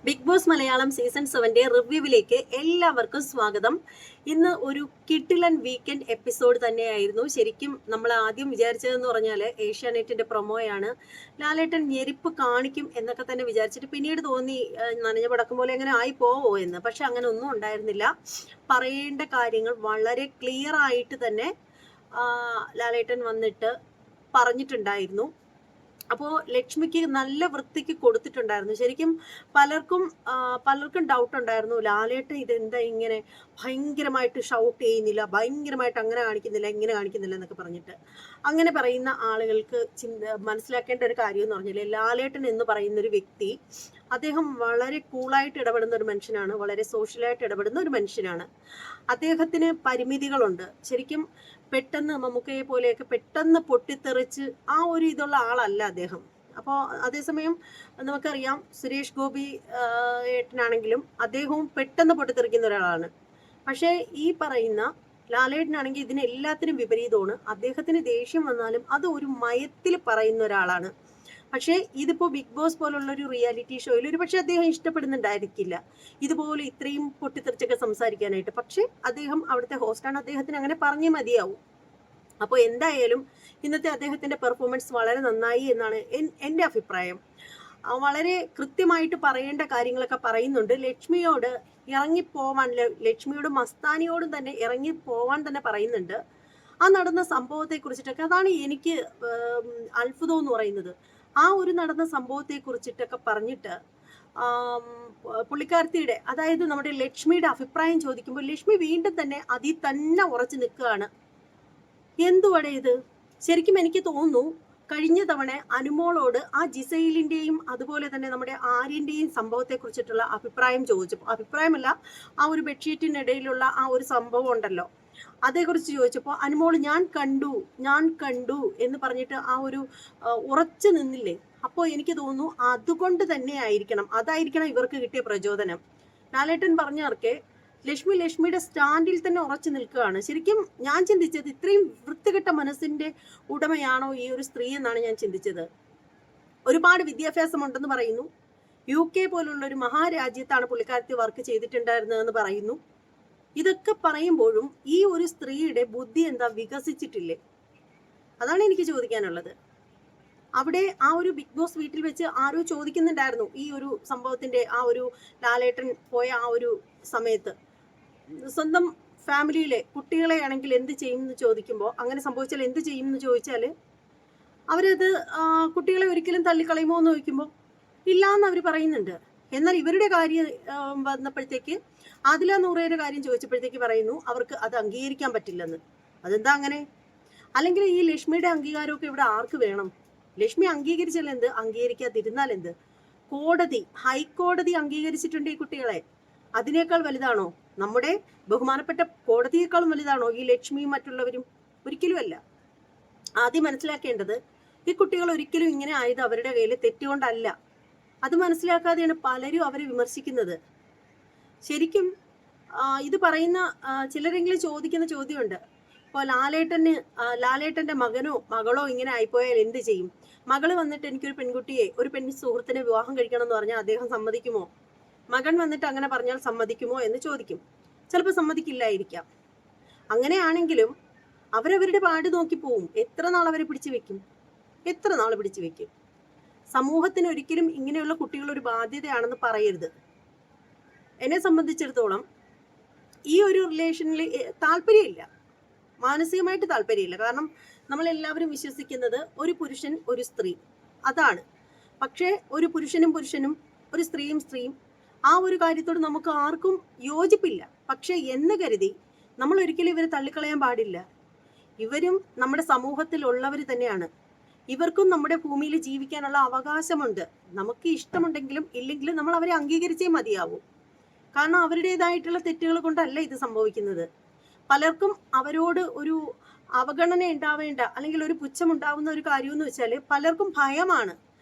Big boss Malayalam season 7 റിവ്യൂവിലേക്ക് എല്ലാവർക്കും സ്വാഗതം. ഇന്ന് ഒരു കിടിലൻ വീക്കെൻഡ് എപ്പിസോഡ് തന്നെയായിരുന്നു. ശരിക്കും നമ്മൾ ആദ്യം വിചാരിച്ചതെന്ന് പറഞ്ഞാൽ ഏഷ്യാനെറ്റിന്റെ പ്രൊമോയാണ്, ലാലേട്ടൻ ഞെരിപ്പ് കാണിക്കും എന്നൊക്കെ തന്നെ വിചാരിച്ചിട്ട് പിന്നീട് തോന്നി നനഞ്ഞ പടക്കം പോലെ എങ്ങനെ ആയി പോവോ എന്ന്. പക്ഷെ അങ്ങനെ ഒന്നും ഉണ്ടായിരുന്നില്ല. പറയേണ്ട കാര്യങ്ങൾ വളരെ ക്ലിയർ ആയിട്ട് തന്നെ ലാലേട്ടൻ വന്നിട്ട് പറഞ്ഞിട്ടുണ്ടായിരുന്നു. അപ്പോൾ ലക്ഷ്മിക്ക് നല്ല വൃത്തിക്ക് കൊടുത്തിട്ടുണ്ടായിരുന്നു. ശരിക്കും പലർക്കും ഡൗട്ട് ഉണ്ടായിരുന്നു, ലാലേട്ടൻ ഇതെന്താ ഇങ്ങനെ ഭയങ്കരമായിട്ട് ഷൗട്ട് ചെയ്യുന്നില്ല, ഭയങ്കരമായിട്ട് അങ്ങനെ കാണിക്കുന്നില്ല ഇങ്ങനെ കാണിക്കുന്നില്ല എന്നൊക്കെ പറഞ്ഞിട്ട്. അങ്ങനെ പറയുന്ന ആളുകൾക്ക് മനസ്സിലാക്കേണ്ട ഒരു കാര്യം എന്ന് പറഞ്ഞാൽ, ലാലേട്ടൻ എന്ന് പറയുന്ന ഒരു വ്യക്തി, അദ്ദേഹം വളരെ കൂളായിട്ട് ഇടപെടുന്ന ഒരു മനുഷ്യനാണ്, വളരെ സോഷ്യലായിട്ട് ഇടപെടുന്ന ഒരു മനുഷ്യനാണ്. അദ്ദേഹത്തിന് പരിമിതികളുണ്ട്. ശരിക്കും പെട്ടെന്ന് മമ്മൂക്കയെ പോലെയൊക്കെ പെട്ടെന്ന് പൊട്ടിത്തെറിച്ച് ആ ഒരു ഇതുള്ള ആളല്ല അദ്ദേഹം. അപ്പോൾ അതേസമയം നമുക്കറിയാം, സുരേഷ് ഗോപി ഏട്ടനാണെങ്കിലും അദ്ദേഹവും പെട്ടെന്ന് പൊട്ടിത്തെറിക്കുന്ന ഒരാളാണ്. പക്ഷേ ഈ പറയുന്ന ലാലേട്ടനാണെങ്കിൽ ഇതിനെല്ലാത്തിനും വിപരീതമാണ്. അദ്ദേഹത്തിന് ദേഷ്യം വന്നാലും അത് ഒരു മയത്തിൽ പറയുന്ന ഒരാളാണ്. പക്ഷേ ഇതിപ്പോൾ ബിഗ് ബോസ് പോലുള്ള ഒരു റിയാലിറ്റി ഷോയിൽ ഒരു പക്ഷേ അദ്ദേഹം ഇഷ്ടപ്പെടുന്നുണ്ടായിരിക്കില്ല ഇതുപോലെ ഇത്രയും പൊട്ടിത്തെറിച്ചൊക്കെ സംസാരിക്കാനായിട്ട്. പക്ഷേ അദ്ദേഹം അവിടുത്തെ ഹോസ്റ്റാണ്, അദ്ദേഹത്തിന് അങ്ങനെ പറഞ്ഞേ മതിയാവും. അപ്പോൾ എന്തായാലും ഇന്നത്തെ അദ്ദേഹത്തിന്റെ പെർഫോമൻസ് വളരെ നന്നായി എന്നാണ് എൻ്റെ അഭിപ്രായം. വളരെ കൃത്യമായിട്ട് പറയേണ്ട കാര്യങ്ങളൊക്കെ പറയുന്നുണ്ട്. ലക്ഷ്മിയോട് ഇറങ്ങിപ്പോവാൻ, ലക്ഷ്മിയോടും മസ്താനിയോടും തന്നെ ഇറങ്ങിപ്പോവാൻ തന്നെ പറയുന്നുണ്ട്. ആ നടന്ന സംഭവത്തെ കുറിച്ചിട്ടൊക്കെ, അതാണ് എനിക്ക് അത്ഭുതം എന്ന് പറയുന്നത്. ആ ഒരു നടന്ന സംഭവത്തെ കുറിച്ചിട്ടൊക്കെ പറഞ്ഞിട്ട് പുള്ളിക്കാരത്തിയുടെ, അതായത് നമ്മുടെ ലക്ഷ്മിയുടെ അഭിപ്രായം ചോദിക്കുമ്പോൾ ലക്ഷ്മി വീണ്ടും തന്നെ അതിൽ തന്നെ ഉറച്ചു നിൽക്കുകയാണ്. എന്തുവാടെ ഇത്? ശരിക്കും എനിക്ക് തോന്നുന്നു, കഴിഞ്ഞ തവണ അനുമോളോട് ആ ജിസൈലിന്റെയും അതുപോലെ തന്നെ നമ്മുടെ ആര്യന്റെയും സംഭവത്തെ കുറിച്ചിട്ടുള്ള അഭിപ്രായം ചോദിച്ചപ്പോൾ, അഭിപ്രായമല്ല, ആ ഒരു ബെഡ്ഷീറ്റിനിടയിലുള്ള ആ ഒരു സംഭവം ഉണ്ടല്ലോ, അതേക്കുറിച്ച് ചോദിച്ചപ്പോൾ അനുമോൾ ഞാൻ കണ്ടു എന്ന് പറഞ്ഞിട്ട് ആ ഒരു ഉറച്ചു നിന്നില്ലേ. അപ്പോൾ എനിക്ക് തോന്നുന്നു അതുകൊണ്ട് തന്നെ അതായിരിക്കണം ഇവർക്ക് കിട്ടിയ പ്രചോദനം. ലാലേട്ടൻ പറഞ്ഞവർക്ക് ലക്ഷ്മിയുടെ സ്റ്റാൻഡിൽ തന്നെ ഉറച്ചു നിൽക്കുകയാണ്. ശരിക്കും ഞാൻ ചിന്തിച്ചത്, ഇത്രയും വൃത്തികെട്ട മനസ്സിന്റെ ഉടമയാണോ ഈ ഒരു സ്ത്രീ എന്നാണ് ഞാൻ ചിന്തിച്ചത്. ഒരുപാട് വിദ്യാഭ്യാസം ഉണ്ടെന്ന് പറയുന്നു. UK പോലുള്ള ഒരു മഹാരാജ്യത്താണ് പുള്ളിക്കാരത്തി വർക്ക് ചെയ്തിട്ടുണ്ടായിരുന്നതെന്ന് പറയുന്നു. ഇതൊക്കെ പറയുമ്പോഴും ഈ ഒരു സ്ത്രീയുടെ ബുദ്ധി എന്താ വികസിച്ചിട്ടില്ലേ? അതാണ് എനിക്ക് ചോദിക്കാനുള്ളത്. അവിടെ ആ ഒരു ബിഗ് ബോസ് വീട്ടിൽ വെച്ച് ആരോ ചോദിക്കുന്നുണ്ടായിരുന്നു ഈ ഒരു സംഭവത്തിന്റെ, ആ ഒരു ലാലേട്ടൻ പോയ ആ ഒരു സമയത്ത്, സ്വന്തം ഫാമിലിയിലെ കുട്ടികളെ ആണെങ്കിൽ എന്ത് ചെയ്യും എന്ന് ചോദിക്കുമ്പോൾ, അങ്ങനെ സംഭവിച്ചാൽ എന്ത് ചെയ്യും എന്ന് ചോദിച്ചാൽ അവരത് കുട്ടികളെ ഒരിക്കലും തള്ളിക്കളയുമോ എന്ന് ചോദിക്കുമ്പോൾ ഇല്ല എന്ന് അവർ പറയുന്നുണ്ട്. എന്നാൽ ഇവരുടെ കാര്യം വന്നപ്പോഴത്തേക്ക്, ആദില നൂറയുടെ കാര്യം ചോദിച്ചപ്പോഴത്തേക്ക് പറയുന്നു അവർക്ക് അത് അംഗീകരിക്കാൻ പറ്റില്ലെന്ന്. അതെന്താ അങ്ങനെ? അല്ലെങ്കിൽ ഈ ലക്ഷ്മിയുടെ അംഗീകാരമൊക്കെ ഇവിടെ ആർക്ക് വേണം? ലക്ഷ്മി അംഗീകരിച്ചാൽ എന്ത്, അംഗീകരിക്കാതിരുന്നാൽ എന്ത്? ഹൈക്കോടതി അംഗീകരിച്ചിട്ടുണ്ട് ഈ കുട്ടികളെ. അതിനേക്കാൾ വലുതാണോ? നമ്മുടെ ബഹുമാനപ്പെട്ട കോടതിയേക്കാളും വലുതാണോ ഈ ലക്ഷ്മിയും മറ്റുള്ളവരും? ഒരിക്കലുമല്ല. ആദ്യം മനസ്സിലാക്കേണ്ടത്, ഈ കുട്ടികൾ ഒരിക്കലും ഇങ്ങനെ ആയത് അവരുടെ കയ്യിൽ തെറ്റുകൊണ്ടല്ല. അത് മനസ്സിലാക്കാതെയാണ് പലരും അവരെ വിമർശിക്കുന്നത്. ശരിക്കും ഇത് പറയുന്ന ചിലരെങ്കിലും ചോദിക്കുന്ന ചോദ്യമുണ്ട്. ഇപ്പോൾ ലാലേട്ടന്റെ മകനോ മകളോ ഇങ്ങനെ ആയിപ്പോയാൽ എന്ത് ചെയ്യും? മകള് വന്നിട്ട് എനിക്കൊരു പെൺകുട്ടിയെ, ഒരു പെൺ സുഹൃത്തിനെ വിവാഹം കഴിക്കണം എന്ന് പറഞ്ഞാൽ അദ്ദേഹം സമ്മതിക്കുമോ? മകൻ വന്നിട്ട് അങ്ങനെ പറഞ്ഞാൽ സമ്മതിക്കുമോ എന്ന് ചോദിക്കും. ചിലപ്പോൾ സമ്മതിക്കില്ലായിരിക്കാം. അങ്ങനെയാണെങ്കിലും അവരവരുടെ പാട് നോക്കി പോവും. എത്ര നാൾ അവരെ പിടിച്ചു വെക്കും? സമൂഹത്തിന് ഒരിക്കലും ഇങ്ങനെയുള്ള കുട്ടികൾ ഒരു ബാധ്യതയാണെന്ന് പറയരുത്. എന്നെ സംബന്ധിച്ചിടത്തോളം ഈ ഒരു റിലേഷനിൽ താല്പര്യമില്ല, മാനസികമായിട്ട് താല്പര്യമില്ല. കാരണം നമ്മളെല്ലാവരും വിശ്വസിക്കുന്നത് ഒരു പുരുഷൻ ഒരു സ്ത്രീ, അതാണ്. പക്ഷേ ഒരു പുരുഷനും ഒരു സ്ത്രീയും ആ ഒരു കാര്യത്തോട് നമുക്ക് ആർക്കും യോജിപ്പില്ല. പക്ഷെ എന്ന് കരുതി നമ്മൾ ഒരിക്കലും ഇവരെ തള്ളിക്കളയാൻ പാടില്ല. ഇവരും നമ്മുടെ സമൂഹത്തിലുള്ളവർ തന്നെയാണ്. ഇവർക്കും നമ്മുടെ ഭൂമിയിൽ ജീവിക്കാനുള്ള അവകാശമുണ്ട്. നമുക്ക് ഇഷ്ടമുണ്ടെങ്കിലും ഇല്ലെങ്കിലും നമ്മൾ അവരെ അംഗീകരിച്ചേ മതിയാവൂ. കാരണം അവരുടേതായിട്ടുള്ള തെറ്റുകൾ കൊണ്ടല്ല ഇത് സംഭവിക്കുന്നത്. പലർക്കും അവരോട് ഒരു അവഗണന ഉണ്ടാവേണ്ട, അല്ലെങ്കിൽ ഒരു പുച്ഛം ഉണ്ടാവുന്ന ഒരു കാര്യം എന്ന് വെച്ചാൽ പലർക്കും ഭയമാണ്.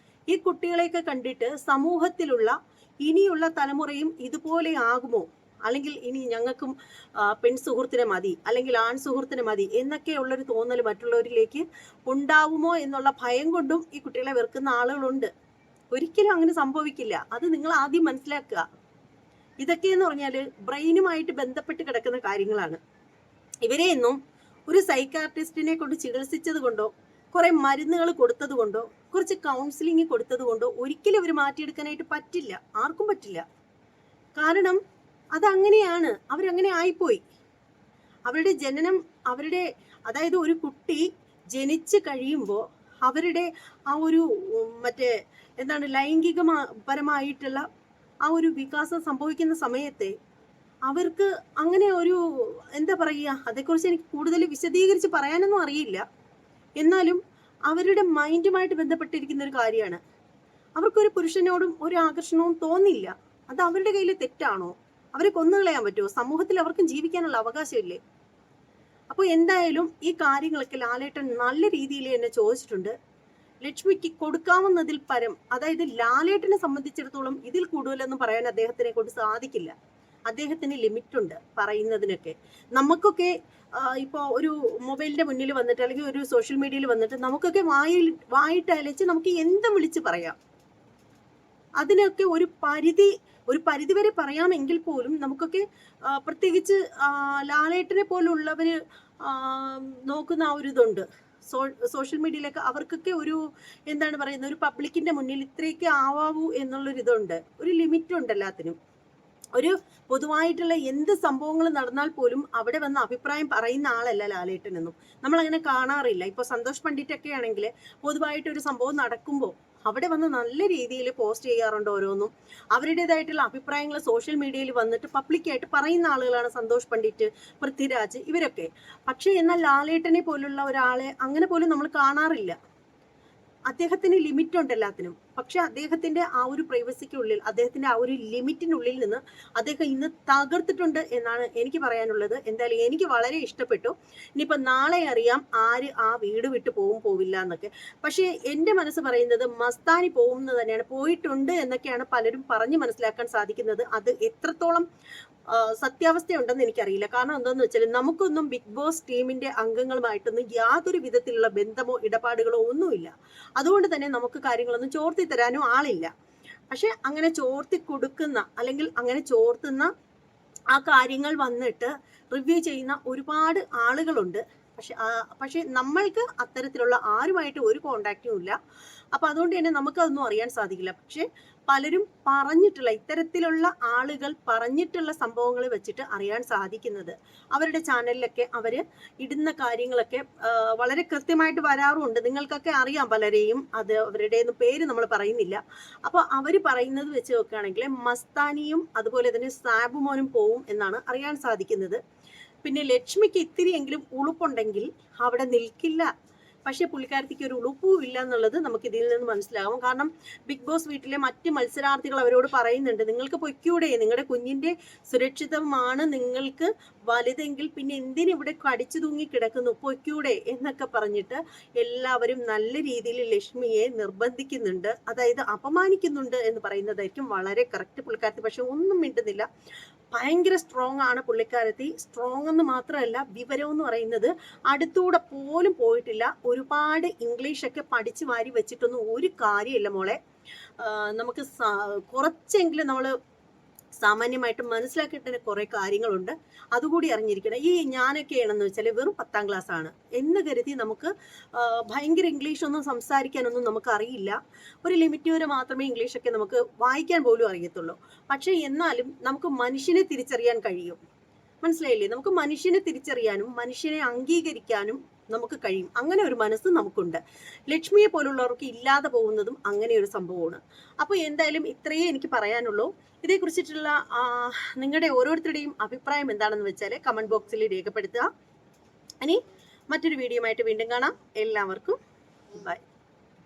ഈ കുട്ടികളെയൊക്കെ കണ്ടിട്ട് സമൂഹത്തിലുള്ള ഇനിയുള്ള തലമുറയും ഇതുപോലെ ആകുമോ, അല്ലെങ്കിൽ ഇനി ഞങ്ങൾക്കും പെൺ സുഹൃത്തിനെ മതി, അല്ലെങ്കിൽ ആൺ സുഹൃത്തിനെ മതി എന്നൊക്കെയുള്ളൊരു തോന്നൽ മറ്റുള്ളവരിലേക്ക് ഉണ്ടാവുമോ എന്നുള്ള ഭയം കൊണ്ടും ഈ കുട്ടികളെ വെറുക്കുന്ന ആളുകളുണ്ട്. ഒരിക്കലും അങ്ങനെ സംഭവിക്കില്ല. അത് നിങ്ങൾ ആദ്യം മനസ്സിലാക്കുക. ഇതൊക്കെയെന്ന് പറഞ്ഞാൽ ബ്രെയിനുമായിട്ട് ബന്ധപ്പെട്ട് കിടക്കുന്ന കാര്യങ്ങളാണ്. ഇവരെയൊന്നും ഒരു സൈക്കാട്രിസ്റ്റിനെ കൊണ്ട് ചികിത്സിച്ചത് കൊണ്ടോ കുറെ മരുന്നുകൾ കൊടുത്തത് കൊണ്ടോ കുറച്ച് കൗൺസിലിംഗ് കൊടുത്തത് കൊണ്ടോ ഒരിക്കലും ഇവർ മാറ്റിയെടുക്കാനായിട്ട് പറ്റില്ല. ആർക്കും പറ്റില്ല. കാരണം അതങ്ങനെയാണ്. അവരങ്ങനെ ആയിപ്പോയി. അവരുടെ ജനനം, അതായത് ഒരു കുട്ടി ജനിച്ചു കഴിയുമ്പോൾ അവരുടെ ആ ഒരു ലൈംഗികപരമായിട്ടുള്ള ആ ഒരു വികാസം സംഭവിക്കുന്ന സമയത്തെ അവർക്ക് അങ്ങനെ ഒരു അതേക്കുറിച്ച് എനിക്ക് കൂടുതൽ വിശദീകരിച്ച് പറയാനൊന്നും അറിയില്ല. എന്നാലും അവരുടെ മൈൻഡുമായിട്ട് ബന്ധപ്പെട്ടിരിക്കുന്ന ഒരു കാര്യമാണ്. അവർക്കൊരു പുരുഷനോടും ഒരു ആകർഷണവും തോന്നില്ല. അത് അവരുടെ കയ്യിൽ തെറ്റാണോ? അവരെ കൊന്നുകളയാൻ പറ്റുമോ? സമൂഹത്തിൽ അവർക്കും ജീവിക്കാനുള്ള അവകാശമില്ലേ? അപ്പോൾ എന്തായാലും ഈ കാര്യങ്ങളൊക്കെ ലാലേട്ടൻ നല്ല രീതിയിൽ എന്നെ ചോദിച്ചിട്ടുണ്ട്. ലക്ഷ്മിക്ക് കൊടുക്കാവുന്നതിൽ പരം, അതായത് ലാലേട്ടനെ സംബന്ധിച്ചിടത്തോളം ഇതിൽ കൂടുതലൊന്നും പറയാൻ അദ്ദേഹത്തിനെ കൊണ്ട് സാധിക്കില്ല. അദ്ദേഹത്തിന് ലിമിറ്റ് ഉണ്ട് പറയുന്നതിനൊക്കെ. നമുക്കൊക്കെ ഇപ്പോൾ ഒരു മൊബൈലിന്റെ മുന്നിൽ വന്നിട്ട് അല്ലെങ്കിൽ ഒരു സോഷ്യൽ മീഡിയയിൽ വന്നിട്ട് നമുക്കൊക്കെ വായിട്ട് അലച്ച് നമുക്ക് എന്തും വിളിച്ച് പറയാം. അതിനൊക്കെ ഒരു പരിധി വരെ പറയാമെങ്കിൽ പോലും നമുക്കൊക്കെ പ്രത്യേകിച്ച് ലാലേട്ടനെ പോലുള്ളവര് നോക്കുന്ന ആ ഒരു ഇതുണ്ട്. സോഷ്യൽ മീഡിയയിലൊക്കെ അവർക്കൊക്കെ ഒരു ഒരു പബ്ലിക്കിന്റെ മുന്നിൽ ഇത്രയൊക്കെ ആവാവൂ എന്നുള്ളൊരിതുണ്ട്. ഒരു ലിമിറ്റ് ഉണ്ട് എല്ലാത്തിനും. ഒരു പൊതുവായിട്ടുള്ള എന്ത് സംഭവങ്ങൾ നടന്നാൽ പോലും അവിടെ വന്ന് അഭിപ്രായം പറയുന്ന ആളല്ല ലാലേട്ടനെന്നും നമ്മൾ അങ്ങനെ കാണാറില്ല. ഇപ്പൊ സന്തോഷ് പണ്ഡിറ്റൊക്കെ ആണെങ്കിൽ പൊതുവായിട്ട് ഒരു സംഭവം നടക്കുമ്പോൾ അവിടെ വന്ന് നല്ല രീതിയിൽ പോസ്റ്റ് ചെയ്യാറുണ്ട് ഓരോന്നും. അവരുടേതായിട്ടുള്ള അഭിപ്രായങ്ങൾ സോഷ്യൽ മീഡിയയിൽ വന്നിട്ട് പബ്ലിക്കായിട്ട് പറയുന്ന ആളുകളാണ് സന്തോഷ് പണ്ഡിറ്റ്, പൃഥ്വിരാജ്, ഇവരൊക്കെ. പക്ഷേ എന്നാൽ ലാലേട്ടനെ പോലുള്ള ഒരാളെ അങ്ങനെ പോലും നമ്മൾ കാണാറില്ല. അദ്ദേഹത്തിന് ലിമിറ്റ് ഉണ്ട് എല്ലാത്തിനും. പക്ഷെ അദ്ദേഹത്തിന്റെ ആ ഒരു പ്രൈവസിക്കുള്ളിൽ, അദ്ദേഹത്തിന്റെ ആ ഒരു ലിമിറ്റിനുള്ളിൽ നിന്ന് അദ്ദേഹം ഇന്ന് തകർത്തിട്ടുണ്ട് എന്നാണ് എനിക്ക് പറയാനുള്ളത്. എന്തായാലും എനിക്ക് വളരെ ഇഷ്ടപ്പെട്ടു. ഇനിയിപ്പോ നാളെ അറിയാം ആര് ആ വീട് വിട്ട് പോവില്ല എന്നൊക്കെ. പക്ഷെ എന്റെ മനസ്സ് പറയുന്നത് മസ്താനി പോകുന്നത് തന്നെയാണ്. പോയിട്ടുണ്ട് എന്നൊക്കെയാണ് പലരും പറഞ്ഞ് മനസ്സിലാക്കാൻ സാധിക്കുന്നത്. അത് എത്രത്തോളം സത്യാവസ്ഥയുണ്ടെന്ന് എനിക്കറിയില്ല. കാരണം എന്താണെന്ന് വെച്ചാൽ നമുക്കൊന്നും ബിഗ് ബോസ് ടീമിന്റെ അംഗങ്ങളുമായിട്ടൊന്നും യാതൊരു വിധത്തിലുള്ള ബന്ധമോ ഇടപാടുകളോ ഒന്നുമില്ല. അതുകൊണ്ട് തന്നെ നമുക്ക് കാര്യങ്ങളൊന്നും ചോർത്തി തരാനും ആളില്ല. പക്ഷെ അങ്ങനെ ചോർത്തി കൊടുക്കുന്ന അല്ലെങ്കിൽ അങ്ങനെ ചോർത്തുന്ന ആ കാര്യങ്ങൾ വന്നിട്ട് റിവ്യൂ ചെയ്യുന്ന ഒരുപാട് ആളുകളുണ്ട്. പക്ഷെ നമ്മൾക്ക് അത്തരത്തിലുള്ള ആരുമായിട്ട് ഒരു കോണ്ടാക്റ്റും ഇല്ല. അപ്പൊ അതുകൊണ്ട് തന്നെ നമുക്കതൊന്നും അറിയാൻ സാധിക്കില്ല. പക്ഷെ പലരും ഇത്തരത്തിലുള്ള ആളുകൾ പറഞ്ഞിട്ടുള്ള സംഭവങ്ങൾ വെച്ചിട്ട് അറിയാൻ സാധിക്കുന്നത് അവരുടെ ചാനലിലൊക്കെ അവര് ഇടുന്ന കാര്യങ്ങളൊക്കെ വളരെ കൃത്യമായിട്ട് വരാറുമുണ്ട്. നിങ്ങൾക്കൊക്കെ അറിയാം പലരെയും. അത് അവരുടെ പേര് നമ്മൾ പറയുന്നില്ല. അപ്പൊ അവര് പറയുന്നത് വെച്ച് നോക്കുകയാണെങ്കിൽ മസ്താനിയും അതുപോലെ തന്നെ സാബുമോനും പോവും എന്നാണ് അറിയാൻ സാധിക്കുന്നത്. പിന്നെ ലക്ഷ്മിക്ക് ഇത്തിരിയെങ്കിലും ഉളുപ്പുണ്ടെങ്കിൽ അവിടെ നിൽക്കില്ല. പക്ഷെ പുള്ളിക്കാരത്തിക്ക് ഒരു ഉളുപ്പും ഇല്ല എന്നുള്ളത് നമുക്ക് ഇതിൽ നിന്ന് മനസ്സിലാകും. കാരണം ബിഗ് ബോസ് വീട്ടിലെ മറ്റ് മത്സരാർത്ഥികൾ അവരോട് പറയുന്നുണ്ട്, നിങ്ങൾക്ക് പൊയ്ക്കൂടെ, നിങ്ങളുടെ കുഞ്ഞിന്റെ സുരക്ഷിതമാണ് നിങ്ങൾക്ക് വലുതെങ്കിൽ പിന്നെ എന്തിനിവിടെ കടിച്ചു തൂങ്ങി കിടക്കുന്നു, പൊയ്ക്കൂടെ എന്നൊക്കെ പറഞ്ഞിട്ട് എല്ലാവരും നല്ല രീതിയിൽ ലക്ഷ്മിയെ നിർബന്ധിക്കുന്നുണ്ട്. അതായത് അപമാനിക്കുന്നുണ്ട് എന്ന് പറയുന്നതായിരിക്കും വളരെ കറക്റ്റ്. പുള്ളിക്കാരത്തി പക്ഷെ ഒന്നും മിണ്ടുന്നില്ല. ഭയങ്കര സ്ട്രോങ് ആണ് പുള്ളിക്കാരത്തി. സ്ട്രോങ് എന്ന് മാത്രമല്ല, വിവരം എന്ന് പറയുന്നത് അടുത്തൂടെ പോലും പോയിട്ടില്ല. ഒരുപാട് ഇംഗ്ലീഷൊക്കെ പഠിച്ചു വാരി വെച്ചിട്ടൊന്നും ഒരു കാര്യമില്ല മോളെ. നമുക്ക് കുറച്ചെങ്കിലും നമ്മൾ സാമാന്യമായിട്ട് മനസ്സിലാക്കിയിട്ട് കുറെ കാര്യങ്ങളുണ്ട്. അതുകൂടി അറിഞ്ഞിരിക്കണം. ഞാനൊക്കെയാണെന്ന് വെച്ചാൽ വെറും 10ാം ക്ലാസ് ആണ് എന്ന് കരുതി നമുക്ക് ഭയങ്കര ഇംഗ്ലീഷ് ഒന്നും സംസാരിക്കാനൊന്നും നമുക്ക് അറിയില്ല. ഒരു ലിമിറ്റ് വരെ മാത്രമേ ഇംഗ്ലീഷൊക്കെ നമുക്ക് വായിക്കാൻ പോലും അറിയത്തുള്ളൂ. പക്ഷെ എന്നാലും നമുക്ക് മനുഷ്യനെ തിരിച്ചറിയാൻ കഴിയും. മനസ്സിലായില്ലേ? നമുക്ക് മനുഷ്യനെ തിരിച്ചറിയാനും മനുഷ്യനെ അംഗീകരിക്കാനും നമുക്ക് കഴിയും. അങ്ങനെ ഒരു മനസ്സ് നമുക്കുണ്ട്. ലക്ഷ്മിയെ പോലുള്ളവർക്ക് ഇല്ലാതെ പോകുന്നതും അങ്ങനെ ഒരു സംഭവമാണ്. അപ്പോൾ എന്തായാലും ഇത്രയേ എനിക്ക് പറയാനുള്ളൂ. ഇതേക്കുറിച്ചിട്ടുള്ള നിങ്ങളുടെ ഓരോരുത്തരുടെയും അഭിപ്രായം എന്താണെന്ന് വെച്ചാൽ കമന്റ് ബോക്സിൽ രേഖപ്പെടുത്തുക. ഇനി മറ്റൊരു വീഡിയോ ആയിട്ട് വീണ്ടും കാണാം. എല്ലാവർക്കും ബൈ.